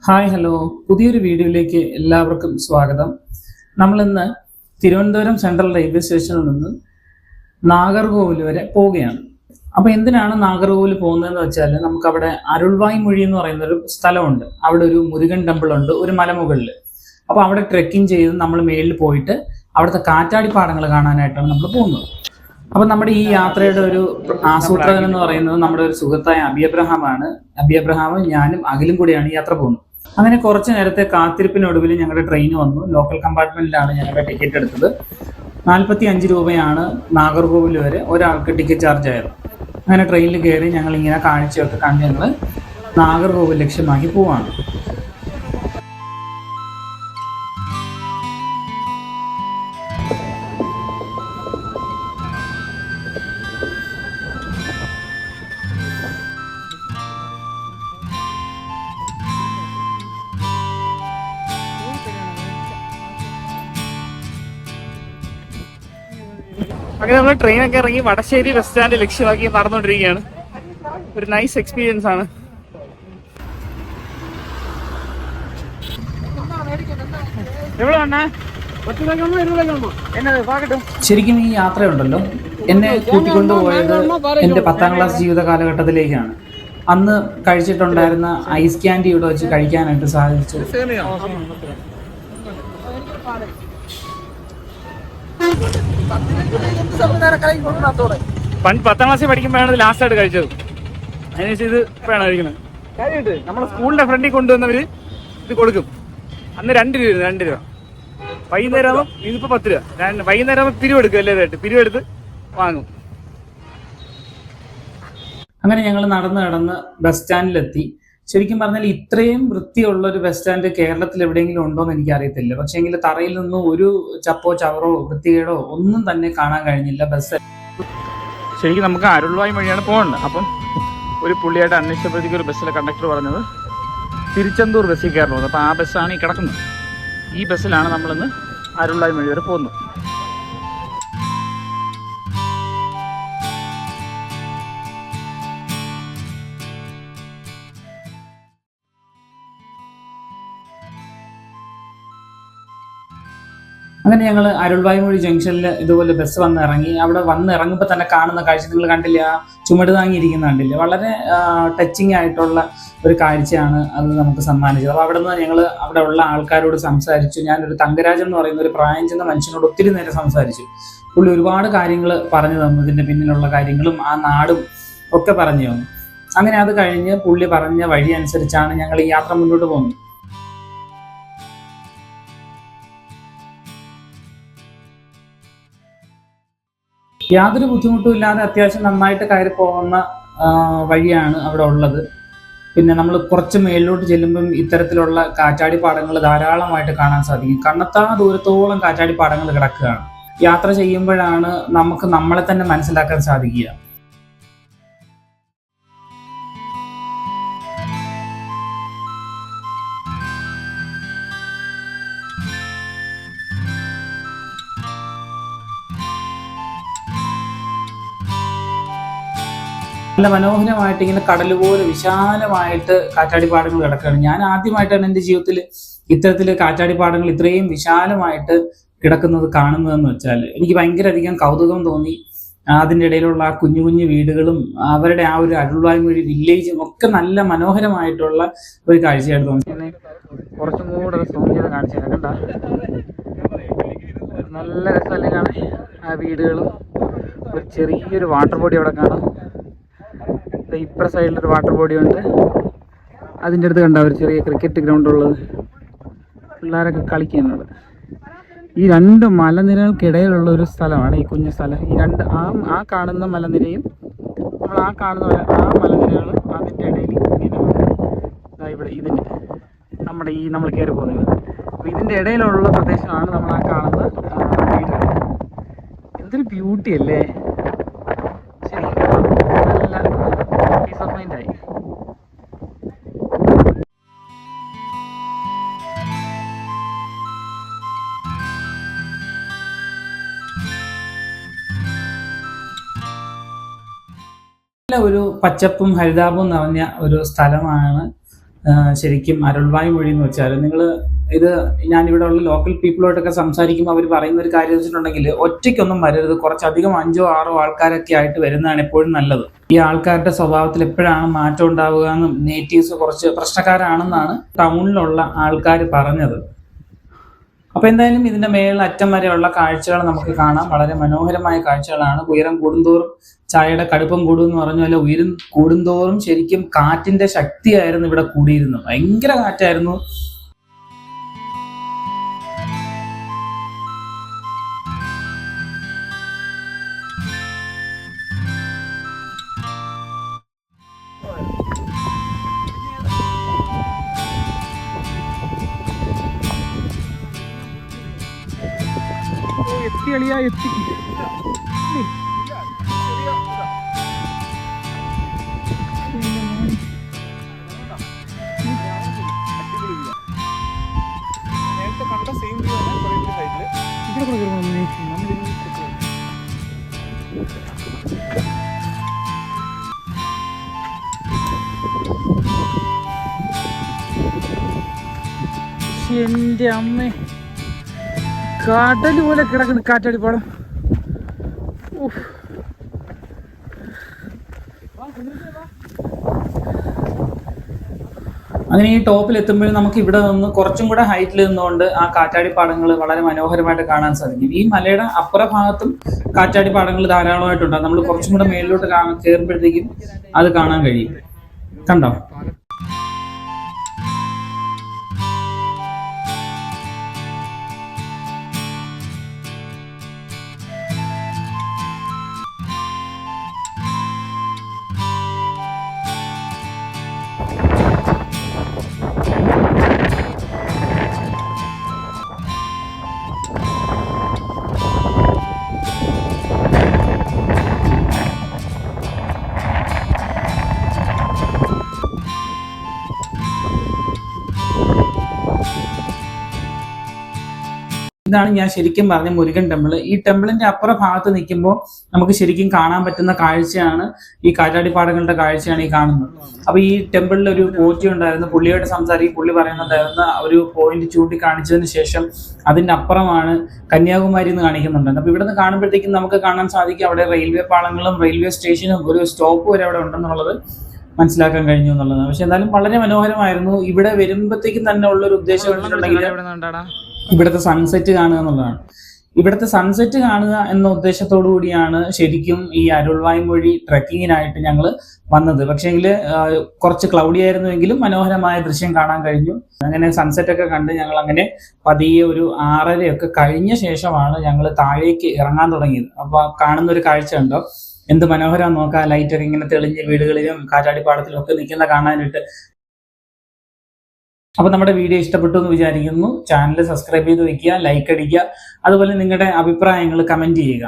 Hi hello, പുതിയൊരു വീഡിയോയിലേക്ക് എല്ലാവർക്കും സ്വാഗതം. നമ്മളിന്ന് തിരുവനന്തപുരം സെൻട്രൽ റെയിൽവേ സ്റ്റേഷനിൽ നിന്ന് നാഗർകോവിൽ വരെ പോവുകയാണ്. അപ്പോൾ എന്തിനാണ് നാഗർകോവിൽ പോകുന്നതെന്ന് വെച്ചാൽ, നമുക്കവിടെ അരുൾവായ്മൊഴി എന്ന് പറയുന്ന ഒരു സ്ഥലമുണ്ട്. അവിടെ ഒരു മുരുകൻ ടെമ്പിൾ ഉണ്ട്, ഒരു മലമുകളിൽ. അപ്പോൾ അവിടെ ട്രെക്കിംഗ് ചെയ്ത് നമ്മൾ മേളിൽ പോയിട്ട് അവിടുത്തെ കാറ്റാടിപ്പാടങ്ങൾ കാണാനായിട്ടാണ് നമ്മൾ പോകുന്നത്. അപ്പം നമ്മുടെ ഈ യാത്രയുടെ ഒരു ആസൂത്രകൻ എന്ന് പറയുന്നത് നമ്മുടെ ഒരു സുഹൃത്തായ അബി അബ്രഹാമാണ്. അബി അബ്രഹാമും ഞാനും അഖിലും കൂടിയാണ് ഈ യാത്ര പോകുന്നത്. അങ്ങനെ കുറച്ച് നേരത്തെ കാത്തിരിപ്പിനൊടുവിൽ ഞങ്ങളുടെ ട്രെയിൻ വന്നു. ലോക്കൽ കമ്പാർട്ട്മെന്റിലാണ് ഞങ്ങളുടെ ടിക്കറ്റ് എടുത്തത്. 45 രൂപയാണ് നാഗർകോവിൽ വരെ ഒരാൾക്ക് ടിക്കറ്റ് ചാർജ് ആയത്. അങ്ങനെ ട്രെയിനിൽ കയറി ഞങ്ങളിങ്ങനെ കാഴ്ചയൊക്കെ കണ്ട് ഞങ്ങൾ നാഗർകോവിൽ ലക്ഷ്യമാക്കി പോവാണ്. അങ്ങനെ നമ്മൾ ട്രെയിനൊക്കെ ഇറങ്ങി വടശ്ശേരി ബസ് സ്റ്റാൻഡ് ലക്ഷ്യമാക്കി നടന്നുകൊണ്ടിരിക്കുകയാണ്. ഒരു നൈസ് എക്സ്പീരിയൻസ് ആണ്. ശരിക്കും ഈ യാത്രയുണ്ടല്ലോ, എന്നെ കൂട്ടിക്കൊണ്ടുപോയത് എൻ്റെ 10ാം ക്ലാസ് ജീവിത കാലഘട്ടത്തിലേക്കാണ്. അന്ന് കഴിച്ചിട്ടുണ്ടായിരുന്ന ഐസ് ക്യാൻഡി ഇവിടെ വെച്ച് കഴിക്കാനായിട്ട് സാധിച്ചു. 10ാം ക്ലാസ്സിൽ പഠിക്കുമ്പോഴാണ് ഇത് ലാസ്റ്റ് ആയിട്ട് കഴിച്ചത്. അതിനുശേഷം ഇത് ഇപ്പോഴാണ് കഴിക്കുന്നത്. കാര്യമായിട്ട് നമ്മളെ സ്കൂളിന്റെ ഫ്രണ്ടിൽ കൊണ്ടുവന്നവര് ഇത് കൊടുക്കും. അന്ന് 2 രൂപ. വൈകുന്നേരം ആകുമ്പോൾ ഇതിപ്പോ 10 രൂപ. വൈകുന്നേരം ആകുമ്പോൾ പിരിവെടുക്കും. എല്ലാവരുമായിട്ട് പിരിവെടുത്ത് വാങ്ങും. അങ്ങനെ ഞങ്ങൾ നടന്ന് ബസ് സ്റ്റാൻഡിലെത്തി. ശരിക്കും പറഞ്ഞാൽ ഇത്രയും വൃത്തിയുള്ള ഒരു ബസ് സ്റ്റാൻഡ് കേരളത്തിൽ എവിടെയെങ്കിലും ഉണ്ടോ എന്ന് എനിക്ക് അറിയത്തില്ല. പക്ഷേ എങ്കിൽ തറയിൽ നിന്നും ഒരു ചപ്പോ ചവറോ വൃത്തികേടോ ഒന്നും തന്നെ കാണാൻ കഴിഞ്ഞില്ല. ബസ് ശരിക്കും നമുക്ക് അരുൾവായ്മൊഴിയാണ് പോകേണ്ടത്. അപ്പം ഒരു പുള്ളിയായിട്ട് അന്വേഷിച്ചപ്പോഴത്തേക്ക് ഒരു ബസ്സിലെ കണ്ടക്ടർ പറഞ്ഞത് തിരുച്ചെന്തൂർ ബസ്സിൽ കയറണമെന്ന്. അപ്പോൾ ആ ബസ്സാണ് ഈ കിടക്കുന്നത്. ഈ ബസ്സിലാണ് നമ്മളിന്ന് അരുൾവായ്മൊഴി വരെ പോകുന്നത്. അങ്ങനെ ഞങ്ങൾ അരുൾവായ്മൊഴി ജംഗ്ഷനിൽ ഇതുപോലെ ബസ് വന്ന് ഇറങ്ങി. അവിടെ വന്ന് ഇറങ്ങുമ്പോൾ തന്നെ കാണുന്ന കാഴ്ച നിങ്ങൾ കണ്ടില്ല, ചുമട് താങ്ങിയിരിക്കുന്ന കണ്ടില്ല. വളരെ ടച്ചിങ് ആയിട്ടുള്ള ഒരു കാഴ്ചയാണ് അത് നമുക്ക് സമ്മാനിച്ചത്. അപ്പോൾ അവിടെ നിന്ന് ഞങ്ങൾ അവിടെ ഉള്ള ആൾക്കാരോട് സംസാരിച്ചു. ഞാനൊരു തങ്കരാജൻ എന്ന് പറയുന്ന ഒരു പ്രായം ചെന്ന മനുഷ്യനോട് ഒത്തിരി നേരം സംസാരിച്ചു. പുള്ളി ഒരുപാട് കാര്യങ്ങൾ പറഞ്ഞു തന്നു, ഇതിൻ്റെ പിന്നിലുള്ള കാര്യങ്ങളും ആ നാടും ഒക്കെ പറഞ്ഞു തന്നു. അങ്ങനെ അത് കഴിഞ്ഞ് പുള്ളി പറഞ്ഞ വഴി അനുസരിച്ചാണ് ഞങ്ങൾ ഈ യാത്ര മുന്നോട്ട് പോകുന്നത്. യാതൊരു ബുദ്ധിമുട്ടും ഇല്ലാതെ അത്യാവശ്യം നന്നായിട്ട് കയറി പോകുന്ന വഴിയാണ് അവിടെ ഉള്ളത്. പിന്നെ നമ്മൾ കുറച്ച് മേളിലോട്ട് ചെല്ലുമ്പം ഇത്തരത്തിലുള്ള കാറ്റാടിപ്പാടങ്ങൾ ധാരാളമായിട്ട് കാണാൻ സാധിക്കും. കണ്ണെത്താ ദൂരത്തോളം കാറ്റാടിപ്പാടങ്ങൾ കിടക്കുകയാണ്. യാത്ര ചെയ്യുമ്പോഴാണ് നമുക്ക് നമ്മളെ തന്നെ മനസ്സിലാക്കാൻ സാധിക്കുക. നല്ല മനോഹരമായിട്ട് ഇങ്ങനെ കടൽ പോലെ വിശാലമായിട്ട് കാറ്റാടിപ്പാടങ്ങൾ കിടക്കുകയാണ്. ഞാൻ ആദ്യമായിട്ടാണ് എൻ്റെ ജീവിതത്തിൽ ഇത്തരത്തിൽ കാറ്റാടിപ്പാടങ്ങൾ ഇത്രയും വിശാലമായിട്ട് കിടക്കുന്നത് കാണുന്നതെന്ന് വെച്ചാൽ എനിക്ക് ഭയങ്കര അധികം കൗതുകം തോന്നി. അതിൻ്റെ ഇടയിലുള്ള ആ കുഞ്ഞു കുഞ്ഞു വീടുകളും അവരുടെ ആ ഒരു അരുൾവായ്മൊഴി വില്ലേജും ഒക്കെ നല്ല മനോഹരമായിട്ടുള്ള ഒരു കാഴ്ചയായിട്ട് തോന്നി. കുറച്ചും കൂടെ സൂം ചെയ്ത് കാണിച്ചു കണ്ട നല്ല രസമല്ലേ കാണാൻ. ആ വീടുകളും ഒരു ചെറിയൊരു വാട്ടർ ബോഡി അവിടെ കാണാം. ഇപ്പുറ സൈഡിലൊരു വാട്ടർ ബോഡി ഉണ്ട്. അതിൻ്റെ അടുത്ത് കണ്ട ഒരു ചെറിയ ക്രിക്കറ്റ് ഗ്രൗണ്ട് ഉള്ളത്, പിള്ളേരൊക്കെ കളിക്കുന്നത്. ഈ 2 മലനിരകൾക്കിടയിലുള്ള ഒരു സ്ഥലമാണ് ഈ കുഞ്ഞു സ്ഥലം. ഈ ആ കാണുന്ന മലനിരയും നമ്മൾ ആ കാണുന്ന മലനിരകളും അതിൻ്റെ ഇടയിൽ ഇവിടെ ഇതിൻ്റെ നമ്മൾ കയറി പോകുന്നത്. അപ്പോൾ ഇതിൻ്റെ ഇടയിലുള്ള പ്രദേശമാണ് നമ്മൾ ആ കാണുന്ന വീട്. എന്തൊരു ബ്യൂട്ടി അല്ലേ. ശരി, നല്ല പീസ് ഓഫ് മൈൻഡ് ആയി. ഒരു പച്ചപ്പും ഹരിതാപവും നിറഞ്ഞ ഒരു സ്ഥലമാണ് ശരിക്കും അരുൾവായ് മൊഴി എന്ന് വെച്ചാൽ നിങ്ങൾ ഇത് ഞാനിവിടെ ഉള്ള ലോക്കൽ പീപ്പിളോട്ടൊക്കെ സംസാരിക്കുമ്പോൾ അവർ പറയുന്ന ഒരു കാര്യം വെച്ചിട്ടുണ്ടെങ്കിൽ ഒറ്റയ്ക്കൊന്നും വരരുത്, കുറച്ചധികം 5-6 ആൾക്കാരൊക്കെ ആയിട്ട് വരുന്നതാണ് എപ്പോഴും നല്ലത്. ഈ ആൾക്കാരുടെ സ്വഭാവത്തിൽ എപ്പോഴാണ് മാറ്റം ഉണ്ടാവുക എന്നും നേറ്റീവ്സ് കുറച്ച് പ്രശ്നക്കാരാണെന്നാണ് ടൗണിലുള്ള ആൾക്കാർ പറഞ്ഞത്. അപ്പൊ എന്തായാലും ഇതിന്റെ മേളിൽ അറ്റം വരെയുള്ള കാഴ്ചകൾ നമുക്ക് കാണാം. വളരെ മനോഹരമായ കാഴ്ചകളാണ്. ഉയരം കൂടുന്തോറും ചായയുടെ കടുപ്പം കൂടും എന്ന് പറഞ്ഞ പോലെ ഉയരം കൂടുന്തോറും ശരിക്കും കാറ്റിന്റെ ശക്തിയായിരുന്നു ഇവിടെ കൂടിയിരുന്നത്. ഭയങ്കര കാറ്റായിരുന്നു. എത്തി അളിയാ, എത്തി. എന്റെ അമ്മ, കാട്ടല് പോലെ കിടക്കുന്നു കാറ്റാടിപ്പാടം. അങ്ങനെ ഈ ടോപ്പിൽ എത്തുമ്പോഴും നമുക്ക് ഇവിടെ നിന്ന് കുറച്ചും കൂടെ ഹൈറ്റിൽ നിന്നുകൊണ്ട് ആ കാറ്റാടിപ്പാടങ്ങൾ വളരെ മനോഹരമായിട്ട് കാണാൻ സാധിക്കും. ഈ മലയുടെ അപ്പുറ ഭാഗത്തും കാറ്റാടിപ്പാടങ്ങൾ ധാരാളമായിട്ടുണ്ട്. നമ്മൾ കുറച്ചും കൂടെ മേളിലോട്ട് കയറുമ്പോഴത്തേക്കും അത് കാണാൻ കഴിയും. കണ്ടോ? ഇതാണ് ഞാൻ ശരിക്കും പറഞ്ഞ മുരുകൻ ടെമ്പിൾ. ഈ ടെമ്പിളിന്റെ അപ്പുറ ഭാഗത്ത് നിൽക്കുമ്പോൾ നമുക്ക് ശരിക്കും കാണാൻ പറ്റുന്ന കാഴ്ചയാണ് ഈ കാറ്റാടിപ്പാടങ്ങളുടെ കാഴ്ചയാണ് ഈ കാണുന്നത്. അപ്പൊ ഈ ടെമ്പിളിൽ ഒരു പോറ്റി ഉണ്ടായിരുന്നു. പുള്ളിയോട് സംസാരിക്കും. പുള്ളി പറയുന്നുണ്ടായിരുന്ന ഒരു പോയിന്റ് ചൂണ്ടിക്കാണിച്ചതിന് ശേഷം അതിന്റെ അപ്പുറമാണ് കന്യാകുമാരി എന്ന് കാണിക്കുന്നുണ്ട്. അപ്പൊ ഇവിടെ നിന്ന് കാണുമ്പോഴത്തേക്കും നമുക്ക് കാണാൻ സാധിക്കും അവിടെ റെയിൽവേ പാളങ്ങളും റെയിൽവേ സ്റ്റേഷനും ഒരു സ്റ്റോപ്പ് വരെ അവിടെ ഉണ്ടെന്നുള്ളത് മനസ്സിലാക്കാൻ കഴിഞ്ഞു എന്നുള്ളതാണ്. പക്ഷെ എന്നാലും വളരെ മനോഹരമായിരുന്നു. ഇവിടെ വരുമ്പോഴത്തേക്കും തന്നെ ഉള്ളൊരു ഉദ്ദേശം വെച്ചിട്ടുണ്ടെങ്കിൽ ഇവിടുത്തെ സൺസെറ്റ് കാണുക എന്നുള്ളതാണ്. ഇവിടുത്തെ സൺസെറ്റ് കാണുക എന്ന ഉദ്ദേശത്തോടു കൂടിയാണ് ശരിക്കും ഈ അരുൾവായ് മൊഴി ട്രെക്കിങ്ങിനായിട്ട് ഞങ്ങൾ വന്നത്. പക്ഷേങ്കിൽ കുറച്ച് ക്ലൗഡി ആയിരുന്നുവെങ്കിലും മനോഹരമായ ദൃശ്യം കാണാൻ കഴിഞ്ഞു. അങ്ങനെ സൺസെറ്റ് ഒക്കെ കണ്ട് ഞങ്ങൾ അങ്ങനെ പതിയെ ഒരു 6:30 കഴിഞ്ഞ ശേഷമാണ് ഞങ്ങൾ താഴേക്ക് ഇറങ്ങാൻ തുടങ്ങിയത്. അപ്പൊ കാണുന്ന ഒരു കാഴ്ച ഉണ്ടോ, എന്ത് മനോഹരം നോക്കാം. ലൈറ്റൊക്കെ ഇങ്ങനെ തെളിഞ്ഞ് വീടുകളിലും കാറ്റാടിപ്പാടത്തിലും ഒക്കെ നിൽക്കുന്ന കാണാനായിട്ട്. അപ്പൊ നമ്മുടെ വീഡിയോ ഇഷ്ടപ്പെട്ടു എന്ന് വിചാരിക്കുന്നു. ചാനൽ സബ്സ്ക്രൈബ് ചെയ്ത് വെക്കുക, ലൈക്ക് അടിക്കുക, അതുപോലെ നിങ്ങളുടെ അഭിപ്രായങ്ങൾ കമന്റ് ചെയ്യുക.